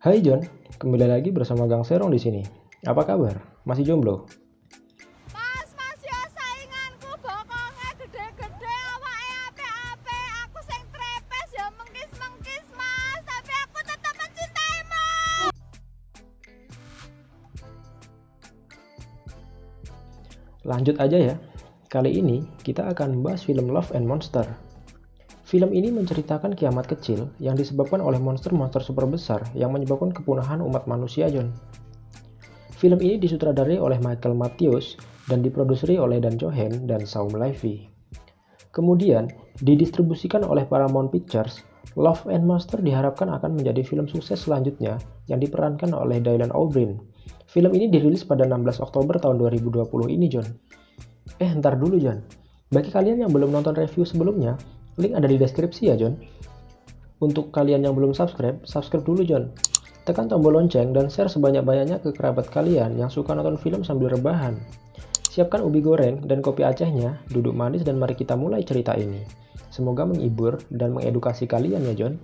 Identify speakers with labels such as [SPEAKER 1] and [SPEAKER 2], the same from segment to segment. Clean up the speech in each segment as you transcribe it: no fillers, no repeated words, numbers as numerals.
[SPEAKER 1] Hai John, kembali lagi bersama Gang Serong di sini. Apa kabar? Masih jomblo?
[SPEAKER 2] Mas yo sainganku bokonge gede-gede awake apik-apik. Aku sing trepes yo mengkis-mengkis, Mas, tapi aku tetap mencintaimu.
[SPEAKER 1] Lanjut aja ya. Kali ini kita akan membahas film Love and Monster. Film ini menceritakan kiamat kecil yang disebabkan oleh monster-monster super besar yang menyebabkan kepunahan umat manusia, John. Film ini disutradarai oleh Michael Matthews dan diproduseri oleh Dan Johan dan Saum Levy. Kemudian, didistribusikan oleh Paramount Pictures, Love and Monster diharapkan akan menjadi film sukses selanjutnya yang diperankan oleh Dylan O'Brien. Film ini dirilis pada 16 Oktober tahun 2020 ini, John. Ntar dulu, John. Bagi kalian yang belum nonton review sebelumnya, link ada di deskripsi ya, John. Untuk kalian yang belum subscribe, subscribe dulu, John. Tekan tombol lonceng dan share sebanyak-banyaknya ke kerabat kalian yang suka nonton film sambil rebahan. Siapkan ubi goreng dan kopi Acehnya, duduk manis dan mari kita mulai cerita ini. Semoga menghibur dan mengedukasi kalian ya, John.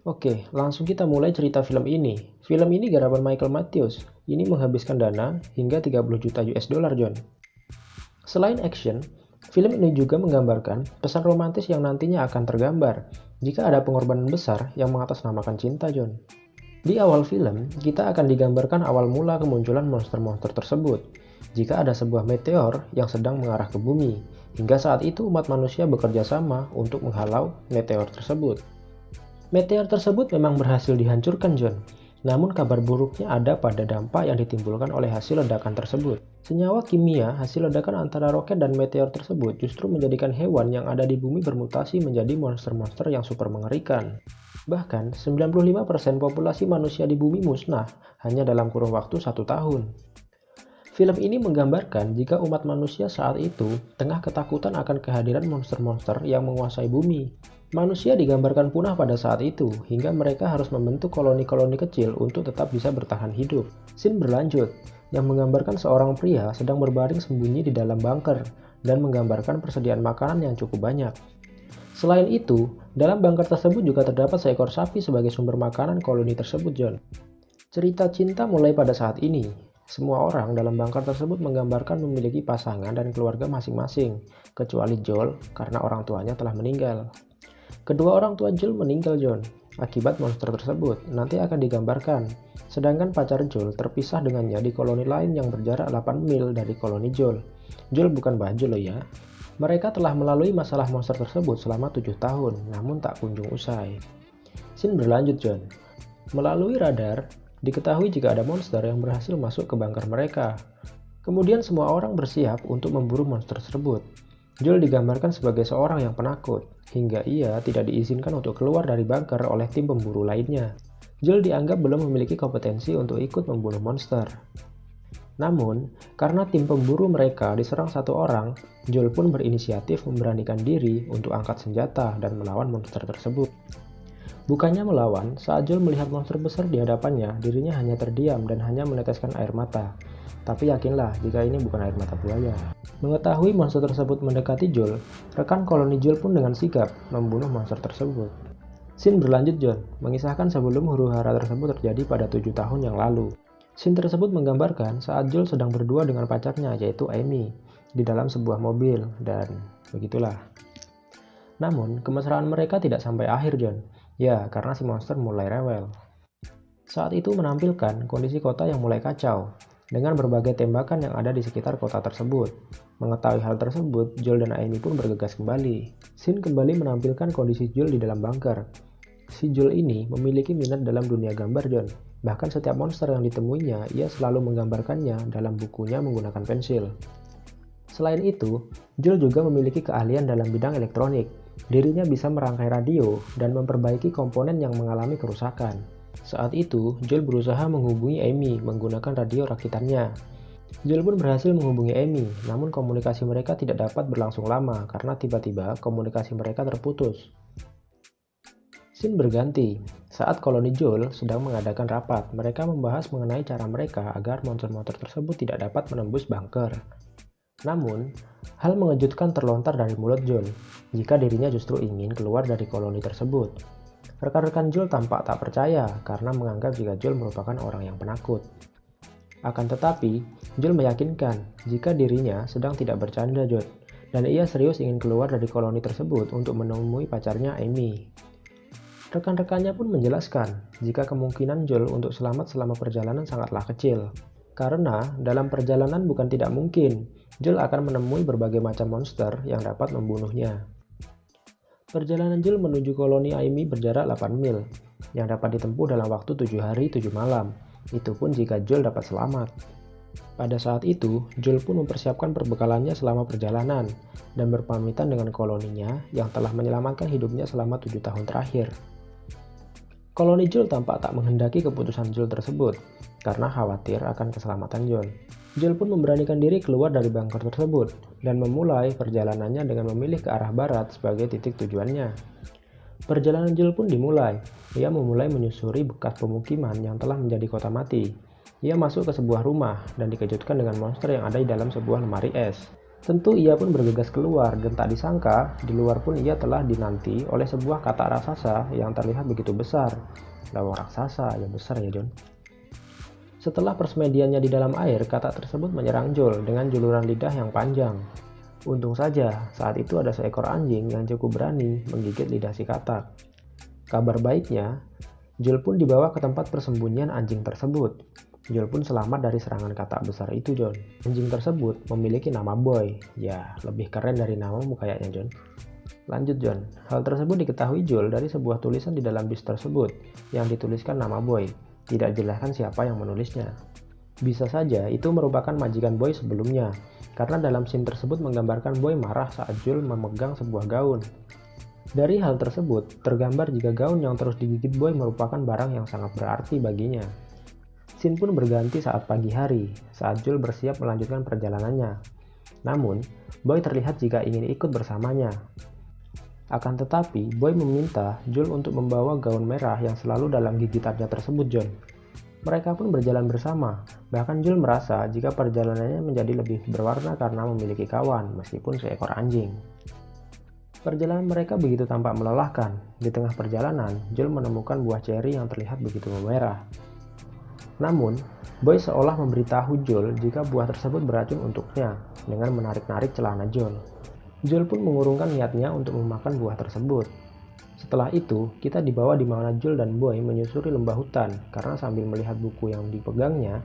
[SPEAKER 1] Oke, langsung kita mulai cerita film ini. Film ini garapan Michael Matthews. Ini menghabiskan dana hingga 30 juta US dollar, John. Selain action, film ini juga menggambarkan pesan romantis yang nantinya akan tergambar jika ada pengorbanan besar yang mengatasnamakan cinta, John. Di awal film, kita akan digambarkan awal mula kemunculan monster-monster tersebut. Jika ada sebuah meteor yang sedang mengarah ke bumi, hingga saat itu umat manusia bekerja sama untuk menghalau meteor tersebut. Meteor tersebut memang berhasil dihancurkan, John. Namun kabar buruknya ada pada dampak yang ditimbulkan oleh hasil ledakan tersebut. Senyawa kimia hasil ledakan antara roket dan meteor tersebut justru menjadikan hewan yang ada di bumi bermutasi menjadi monster-monster yang super mengerikan. Bahkan, 95% populasi manusia di bumi musnah hanya dalam kurun waktu 1 tahun. Film ini menggambarkan jika umat manusia saat itu tengah ketakutan akan kehadiran monster-monster yang menguasai bumi. Manusia digambarkan punah pada saat itu, hingga mereka harus membentuk koloni-koloni kecil untuk tetap bisa bertahan hidup. Scene berlanjut, yang menggambarkan seorang pria sedang berbaring sembunyi di dalam bunker, dan menggambarkan persediaan makanan yang cukup banyak. Selain itu, dalam bunker tersebut juga terdapat seekor sapi sebagai sumber makanan koloni tersebut, John. Cerita cinta mulai pada saat ini. Semua orang dalam bunker tersebut menggambarkan memiliki pasangan dan keluarga masing-masing, kecuali Joel karena orang tuanya telah meninggal. Kedua orang tua Joel meninggal, John, akibat monster tersebut nanti akan digambarkan. Sedangkan pacar Joel terpisah dengannya di koloni lain yang berjarak 8 mil dari koloni Joel. Joel bukan baju loh ya. Mereka telah melalui masalah monster tersebut selama 7 tahun, namun tak kunjung usai. Scene berlanjut, John. Melalui radar, diketahui jika ada monster yang berhasil masuk ke bunker mereka. Kemudian semua orang bersiap untuk memburu monster tersebut. Joel digambarkan sebagai seorang yang penakut, hingga ia tidak diizinkan untuk keluar dari bunker oleh tim pemburu lainnya. Joel dianggap belum memiliki kompetensi untuk ikut membunuh monster. Namun, karena tim pemburu mereka diserang satu orang, Joel pun berinisiatif memberanikan diri untuk angkat senjata dan melawan monster tersebut. Bukannya melawan, saat Joel melihat monster besar di hadapannya, dirinya hanya terdiam dan hanya meneteskan air mata. Tapi yakinlah jika ini bukan air mata buaya. Mengetahui monster tersebut mendekati Joel, rekan koloni Joel pun dengan sigap membunuh monster tersebut. Scene berlanjut, John, mengisahkan sebelum huru-hara tersebut terjadi pada 7 tahun yang lalu. Scene tersebut menggambarkan saat Joel sedang berdua dengan pacarnya yaitu Amy di dalam sebuah mobil dan begitulah. Namun, kemesraan mereka tidak sampai akhir, John. Ya, karena si monster mulai rewel. Saat itu menampilkan kondisi kota yang mulai kacau, dengan berbagai tembakan yang ada di sekitar kota tersebut. Mengetahui hal tersebut, Joel dan Amy pun bergegas kembali. Scene kembali menampilkan kondisi Joel di dalam bunker. Si Joel ini memiliki minat dalam dunia gambar, John. Bahkan setiap monster yang ditemuinya, ia selalu menggambarkannya dalam bukunya menggunakan pensil. Selain itu, Joel juga memiliki keahlian dalam bidang elektronik. Dirinya bisa merangkai radio dan memperbaiki komponen yang mengalami kerusakan. Saat itu, Joel berusaha menghubungi Amy menggunakan radio rakitannya. Joel pun berhasil menghubungi Amy, namun komunikasi mereka tidak dapat berlangsung lama karena tiba-tiba komunikasi mereka terputus. Scene berganti. Saat koloni Joel sedang mengadakan rapat, mereka membahas mengenai cara mereka agar monster-monster tersebut tidak dapat menembus bunker. Namun, hal mengejutkan terlontar dari mulut Joel, jika dirinya justru ingin keluar dari koloni tersebut. Rekan-rekan Joel tampak tak percaya karena menganggap jika Joel merupakan orang yang penakut. Akan tetapi, Joel meyakinkan jika dirinya sedang tidak bercanda John, dan ia serius ingin keluar dari koloni tersebut untuk menemui pacarnya Amy. Rekan-rekannya pun menjelaskan jika kemungkinan Joel untuk selamat selama perjalanan sangatlah kecil. Karena dalam perjalanan bukan tidak mungkin, Joel akan menemui berbagai macam monster yang dapat membunuhnya. Perjalanan Joel menuju koloni Amy berjarak 8 mil, yang dapat ditempuh dalam waktu 7 hari 7 malam. Itu pun jika Joel dapat selamat. Pada saat itu, Joel pun mempersiapkan perbekalannya selama perjalanan, dan berpamitan dengan koloninya yang telah menyelamatkan hidupnya selama 7 tahun terakhir. Koloni Joel tampak tak menghendaki keputusan Joel tersebut, karena khawatir akan keselamatan Joel. Joel pun memberanikan diri keluar dari bunker tersebut dan memulai perjalanannya dengan memilih ke arah barat sebagai titik tujuannya. Perjalanan Joel pun dimulai. Ia memulai menyusuri bekas pemukiman yang telah menjadi kota mati. Ia masuk ke sebuah rumah dan dikejutkan dengan monster yang ada di dalam sebuah lemari es. Tentu ia pun bergegas keluar dan tak disangka di luar pun ia telah dinanti oleh sebuah katak raksasa yang terlihat begitu besar. Lawang raksasa yang besar ya John. Setelah persemediannya di dalam air, katak tersebut menyerang Joel dengan juluran lidah yang panjang. Untung saja, saat itu ada seekor anjing yang cukup berani menggigit lidah si katak. Kabar baiknya, Joel pun dibawa ke tempat persembunyian anjing tersebut. Joel pun selamat dari serangan katak besar itu, John. Anjing tersebut memiliki nama Boy. Ya, lebih keren dari namamu kayaknya, John. Lanjut, John. Hal tersebut diketahui Joel dari sebuah tulisan di dalam bis tersebut yang dituliskan nama Boy. Tidak jelaskan siapa yang menulisnya. Bisa saja itu merupakan majikan Boy sebelumnya, karena dalam scene tersebut menggambarkan Boy marah saat Joel memegang sebuah gaun. Dari hal tersebut, tergambar jika gaun yang terus digigit Boy merupakan barang yang sangat berarti baginya. Scene pun berganti saat pagi hari, saat Joel bersiap melanjutkan perjalanannya. Namun, Boy terlihat jika ingin ikut bersamanya. Akan tetapi, Boy meminta Joel untuk membawa gaun merah yang selalu dalam gigitannya tersebut, John. Mereka pun berjalan bersama, bahkan Joel merasa jika perjalanannya menjadi lebih berwarna karena memiliki kawan, meskipun seekor anjing. Perjalanan mereka begitu tampak melelahkan. Di tengah perjalanan, Joel menemukan buah ceri yang terlihat begitu memerah. Namun, Boy seolah memberitahu Joel jika buah tersebut beracun untuknya dengan menarik-narik celana Joel. Joel pun mengurungkan niatnya untuk memakan buah tersebut. Setelah itu, kita dibawa di mana Joel dan Boy menyusuri lembah hutan karena sambil melihat buku yang dipegangnya,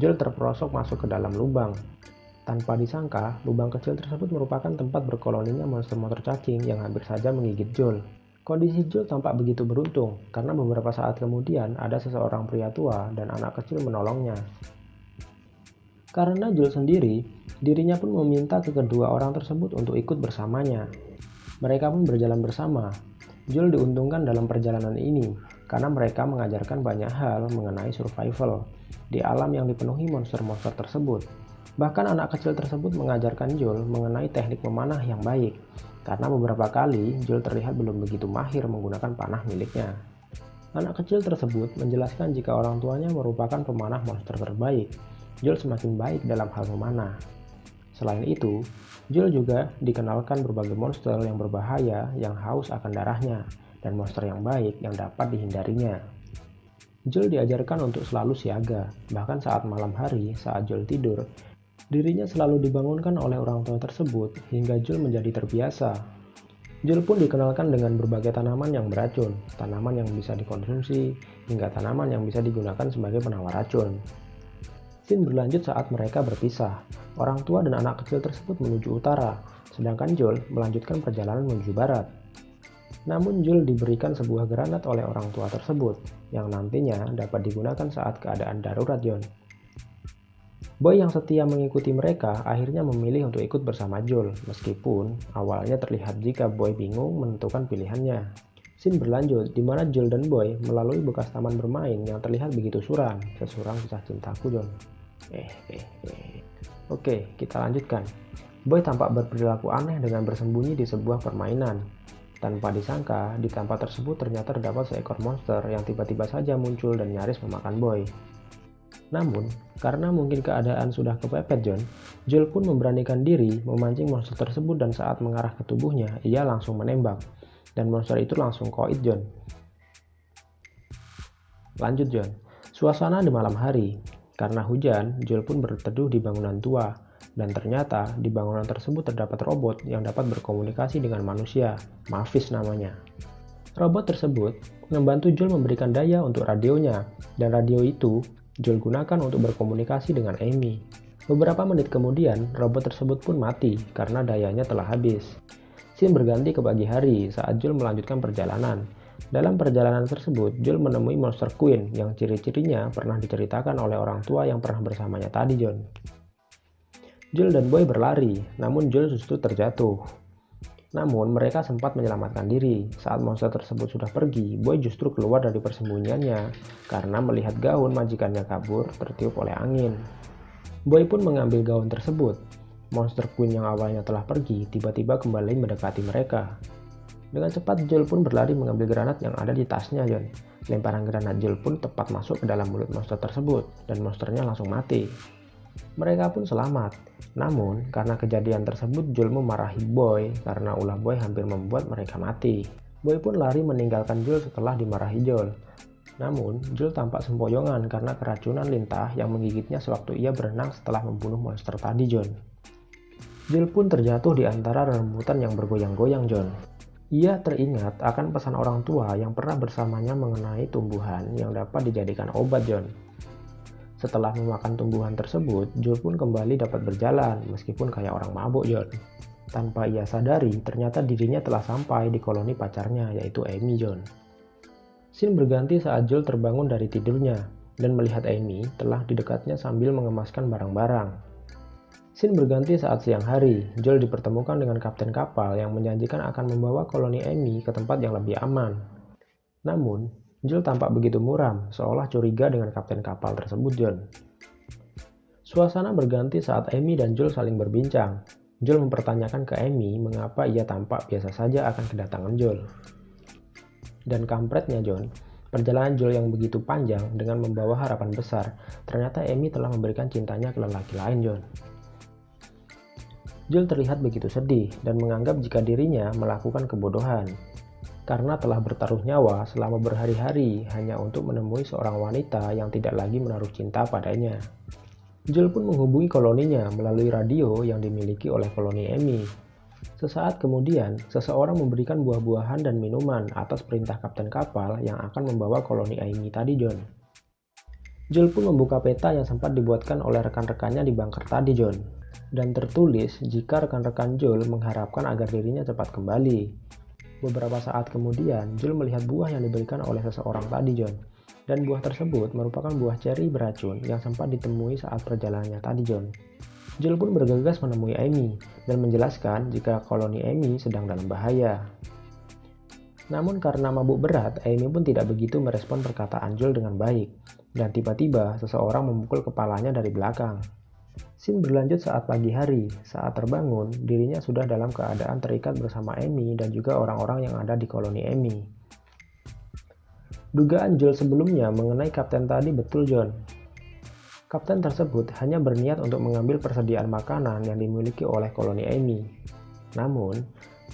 [SPEAKER 1] Joel terperosok masuk ke dalam lubang. Tanpa disangka, lubang kecil tersebut merupakan tempat berkoloninya monster-monster cacing yang hampir saja menggigit Joel. Kondisi Joel tampak begitu beruntung karena beberapa saat kemudian ada seseorang pria tua dan anak kecil menolongnya. Karena Joel sendiri, dirinya pun meminta ke kedua orang tersebut untuk ikut bersamanya. Mereka pun berjalan bersama. Joel diuntungkan dalam perjalanan ini karena mereka mengajarkan banyak hal mengenai survival di alam yang dipenuhi monster-monster tersebut. Bahkan anak kecil tersebut mengajarkan Joel mengenai teknik memanah yang baik, karena beberapa kali Joel terlihat belum begitu mahir menggunakan panah miliknya. Anak kecil tersebut menjelaskan jika orang tuanya merupakan pemanah monster terbaik. Joel semakin baik dalam hal memanah. Selain itu, Joel juga dikenalkan berbagai monster yang berbahaya yang haus akan darahnya, dan monster yang baik yang dapat dihindarinya. Joel diajarkan untuk selalu siaga, bahkan saat malam hari saat Joel tidur, dirinya selalu dibangunkan oleh orang tua tersebut hingga Joel menjadi terbiasa. Joel pun dikenalkan dengan berbagai tanaman yang beracun, tanaman yang bisa dikonsumsi, hingga tanaman yang bisa digunakan sebagai penawar racun. Scene berlanjut saat mereka berpisah. Orang tua dan anak kecil tersebut menuju utara, sedangkan Joel melanjutkan perjalanan menuju barat. Namun Joel diberikan sebuah granat oleh orang tua tersebut, yang nantinya dapat digunakan saat keadaan darurat John. Boy yang setia mengikuti mereka akhirnya memilih untuk ikut bersama Joel, meskipun awalnya terlihat jika Boy bingung menentukan pilihannya. Scene berlanjut di mana Joel dan Boy melalui bekas taman bermain yang terlihat begitu suram, sesuram kisah cintaku John. Oke, kita lanjutkan. Boy tampak berperilaku aneh dengan bersembunyi di sebuah permainan. Tanpa disangka, di tempat tersebut ternyata terdapat seekor monster yang tiba-tiba saja muncul dan nyaris memakan Boy. Namun, karena mungkin keadaan sudah kepepet John, Joel pun memberanikan diri memancing monster tersebut dan saat mengarah ke tubuhnya, ia langsung menembak. Dan monster itu langsung koit John. Lanjut John, suasana di malam hari. Karena hujan, Joel pun berteduh di bangunan tua. Dan ternyata di bangunan tersebut terdapat robot yang dapat berkomunikasi dengan manusia, Mavis namanya. Robot tersebut membantu Joel memberikan daya untuk radionya, dan radio itu Joel gunakan untuk berkomunikasi dengan Amy. Beberapa menit kemudian, robot tersebut pun mati karena dayanya telah habis. Scene berganti ke pagi hari saat Joel melanjutkan perjalanan. Dalam perjalanan tersebut, Joel menemui monster Queen yang ciri-cirinya pernah diceritakan oleh orang tua yang pernah bersamanya tadi, John. Joel dan Boy berlari, namun Joel justru terjatuh. Namun mereka sempat menyelamatkan diri. Saat monster tersebut sudah pergi, Boy justru keluar dari persembunyiannya karena melihat gaun majikannya kabur tertiup oleh angin. Boy pun mengambil gaun tersebut. Monster Queen yang awalnya telah pergi tiba-tiba kembali mendekati mereka. Dengan cepat Joel pun berlari mengambil granat yang ada di tasnya, John. Lemparan granat Joel pun tepat masuk ke dalam mulut monster tersebut dan monsternya langsung mati. Mereka pun selamat. Namun, karena kejadian tersebut Joel memarahi Boy karena ulah Boy hampir membuat mereka mati. Boy pun lari meninggalkan Joel setelah dimarahi Joel. Namun, Joel tampak sempoyongan karena keracunan lintah yang menggigitnya sewaktu ia berenang setelah membunuh monster tadi, John. Joel pun terjatuh di antara rembutan yang bergoyang-goyang, John. Ia teringat akan pesan orang tua yang pernah bersamanya mengenai tumbuhan yang dapat dijadikan obat, John. Setelah memakan tumbuhan tersebut, Joel pun kembali dapat berjalan meskipun kayak orang mabuk, John. Tanpa ia sadari, ternyata dirinya telah sampai di koloni pacarnya yaitu Amy, John. Scene berganti saat Joel terbangun dari tidurnya dan melihat Amy telah di dekatnya sambil mengemaskan barang-barang. Scene berganti saat siang hari, Joel dipertemukan dengan kapten kapal yang menjanjikan akan membawa koloni Amy ke tempat yang lebih aman. Namun, Joel tampak begitu muram, seolah curiga dengan kapten kapal tersebut, John. Suasana berganti saat Amy dan Joel saling berbincang. Joel mempertanyakan ke Amy mengapa ia tampak biasa saja akan kedatangan Joel. Dan kampretnya, John, perjalanan Joel yang begitu panjang dengan membawa harapan besar, ternyata Amy telah memberikan cintanya ke lelaki lain, John. Joel terlihat begitu sedih dan menganggap jika dirinya melakukan kebodohan karena telah bertaruh nyawa selama berhari-hari hanya untuk menemui seorang wanita yang tidak lagi menaruh cinta padanya. Joel pun menghubungi koloninya melalui radio yang dimiliki oleh koloni Amy. Sesaat kemudian, seseorang memberikan buah-buahan dan minuman atas perintah kapten kapal yang akan membawa koloni Amy tadi, John. Joel pun membuka peta yang sempat dibuatkan oleh rekan-rekannya di bunker tadi, John. Dan tertulis jika rekan-rekan Joel mengharapkan agar dirinya cepat kembali. Beberapa saat kemudian, Joel melihat buah yang diberikan oleh seseorang tadi, John. Dan buah tersebut merupakan buah ceri beracun yang sempat ditemui saat perjalanannya tadi, John. Joel pun bergegas menemui Amy dan menjelaskan jika koloni Amy sedang dalam bahaya. Namun karena mabuk berat, Amy pun tidak begitu merespon perkataan Joel dengan baik. Dan tiba-tiba seseorang memukul kepalanya dari belakang. Scene berlanjut saat pagi hari. Saat terbangun, dirinya sudah dalam keadaan terikat bersama Amy dan juga orang-orang yang ada di koloni Amy. Dugaan Joel sebelumnya mengenai kapten tadi betul, John. Kapten tersebut hanya berniat untuk mengambil persediaan makanan yang dimiliki oleh koloni Amy. Namun,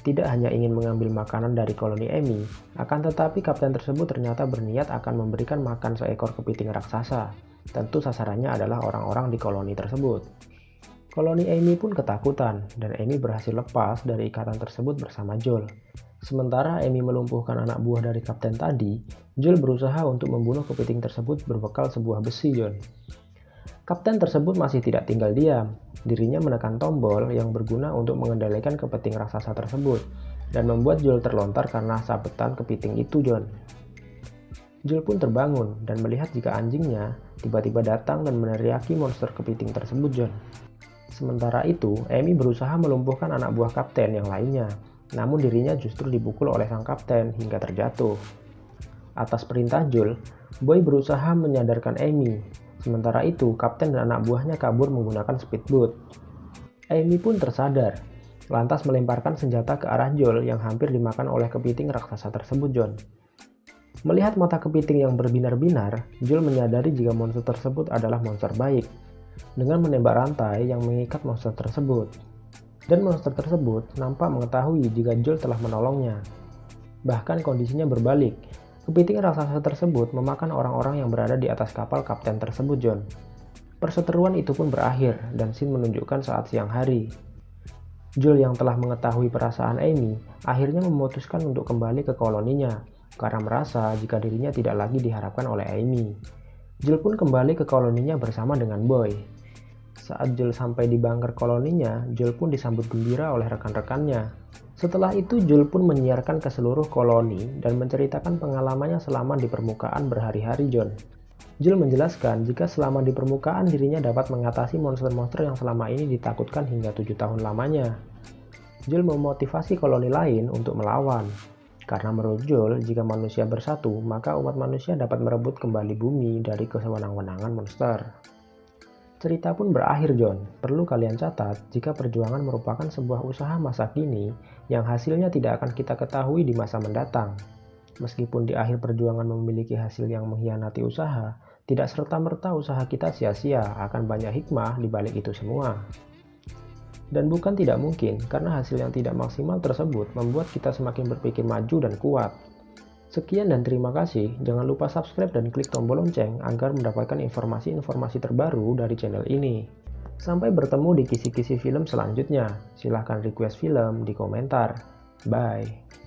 [SPEAKER 1] tidak hanya ingin mengambil makanan dari koloni Amy, akan tetapi kapten tersebut ternyata berniat akan memberikan makan seekor kepiting raksasa. Tentu sasarannya adalah orang-orang di koloni tersebut. Koloni Amy pun ketakutan, dan Amy berhasil lepas dari ikatan tersebut bersama Joel. Sementara Amy melumpuhkan anak buah dari kapten tadi, Joel berusaha untuk membunuh kepiting tersebut berbekal sebuah besi, John. Kapten tersebut masih tidak tinggal diam. Dirinya menekan tombol yang berguna untuk mengendalikan kepiting raksasa tersebut, dan membuat Joel terlontar karena sabetan kepiting itu, John. Joel pun terbangun dan melihat jika anjingnya tiba-tiba datang dan meneriaki monster kepiting tersebut, John. Sementara itu, Amy berusaha melumpuhkan anak buah kapten yang lainnya, namun dirinya justru dipukul oleh sang kapten hingga terjatuh. Atas perintah Joel, Boy berusaha menyadarkan Amy. Sementara itu, kapten dan anak buahnya kabur menggunakan speedboat. Amy pun tersadar, lantas melemparkan senjata ke arah Joel yang hampir dimakan oleh kepiting raksasa tersebut, John. Melihat mata kepiting yang berbinar-binar, Joel menyadari jika monster tersebut adalah monster baik, dengan menembak rantai yang mengikat monster tersebut. Dan monster tersebut nampak mengetahui jika Joel telah menolongnya. Bahkan kondisinya berbalik, Kepiting raksasa tersebut memakan orang-orang yang berada di atas kapal kapten tersebut, John. Perseteruan itu pun berakhir dan scene menunjukkan saat siang hari. Joel yang telah mengetahui perasaan Amy akhirnya memutuskan untuk kembali ke koloninya karena merasa jika dirinya tidak lagi diharapkan oleh Amy. Joel pun kembali ke koloninya bersama dengan Boy. Saat Joel sampai di bunker koloninya, Joel pun disambut gembira oleh rekan-rekannya. Setelah itu, Joel pun menyiarkan ke seluruh koloni dan menceritakan pengalamannya selama di permukaan berhari-hari, John. Joel menjelaskan jika selama di permukaan dirinya dapat mengatasi monster-monster yang selama ini ditakutkan hingga 7 tahun lamanya. Joel memotivasi koloni lain untuk melawan. Karena menurut Joel, jika manusia bersatu, maka umat manusia dapat merebut kembali bumi dari kesewenang-wenangan monster. Cerita pun berakhir, John. Perlu kalian catat jika perjuangan merupakan sebuah usaha masa kini yang hasilnya tidak akan kita ketahui di masa mendatang. Meskipun di akhir perjuangan memiliki hasil yang mengkhianati usaha, tidak serta-merta usaha kita sia-sia, akan banyak hikmah di balik itu semua. Dan bukan tidak mungkin, karena hasil yang tidak maksimal tersebut membuat kita semakin berpikir maju dan kuat. Sekian dan terima kasih. Jangan lupa subscribe dan klik tombol lonceng agar mendapatkan informasi-informasi terbaru dari channel ini. Sampai bertemu di kisi-kisi film selanjutnya. Silahkan request film di komentar. Bye.